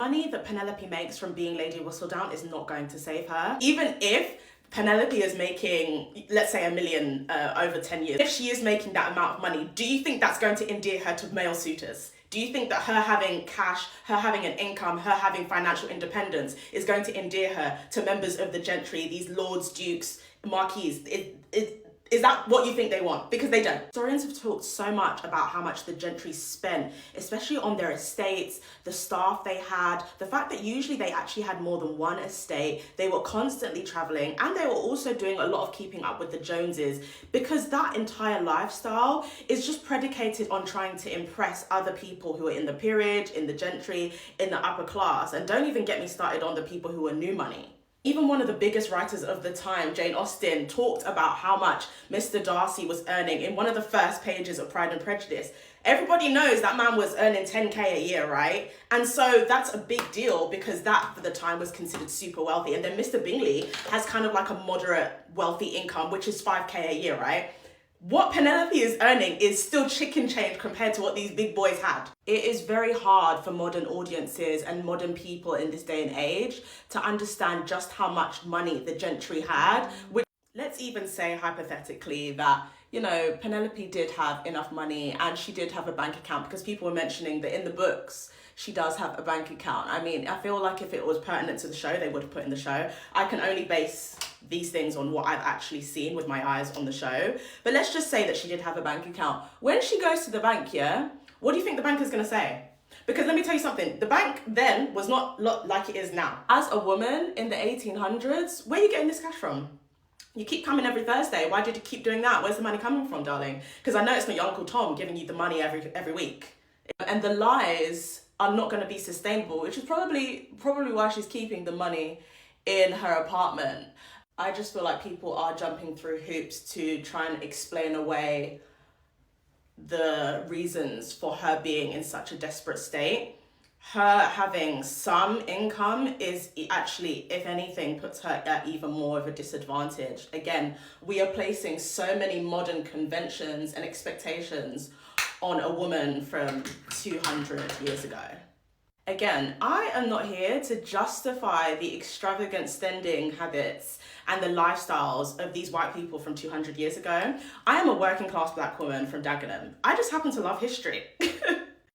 Money that Penelope makes from being Lady Whistledown is not going to save her. Even if Penelope is making, let's say, $1 million over 10 years, if she is making that amount of money, do you think that's going to endear her to male suitors? Do you think that her having cash, her having an income, her having financial independence is going to endear her to members of the gentry, these lords, dukes, marquises? Is that what you think they want? Because they don't. Historians have talked so much about how much the gentry spent, especially on their estates, the staff they had, the fact that usually they actually had more than one estate, they were constantly traveling, and they were also doing a lot of keeping up with the Joneses, because that entire lifestyle is just predicated on trying to impress other people who are in the peerage, in the gentry, in the upper class. And don't even get me started on the people who are new money. Even one of the biggest writers of the time, Jane Austen, talked about how much Mr. Darcy was earning in one of the first pages of Pride and Prejudice. Everybody knows that man was earning 10K a year, right? And so that's a big deal, because that for the time was considered super wealthy. And then Mr. Bingley has kind of like a moderate wealthy income, which is 5K a year, right? What Penelope is earning is still chicken change compared to what these big boys had. It is very hard for modern audiences and modern people in this day and age to understand just how much money the gentry had. Which, let's even say hypothetically that, you know, Penelope did have enough money and she did have a bank account, because people were mentioning that in the books she does have a bank account. I mean, I feel like if it was pertinent to the show, they would have put in the show. I can only base these things on what I've actually seen with my eyes on the show. But let's just say that she did have a bank account. When she goes to the bank, yeah, what do you think the banker's gonna say? Because let me tell you something, the bank then was not like it is now. As a woman in the 1800s, where are you getting this cash from? You keep coming every Thursday. Why did you keep doing that? Where's the money coming from, darling? Because I know it's not your Uncle Tom giving you the money every week. And the lies are not going to be sustainable, which is probably why she's keeping the money in her apartment. I just feel like people are jumping through hoops to try and explain away the reasons for her being in such a desperate state. Her having some income is actually, if anything, puts her at even more of a disadvantage. Again, we are placing so many modern conventions and expectations on a woman from 200 years ago. Again, I am not here to justify the extravagant spending habits and the lifestyles of these white people from 200 years ago. I am a working class black woman from Dagenham. I just happen to love history.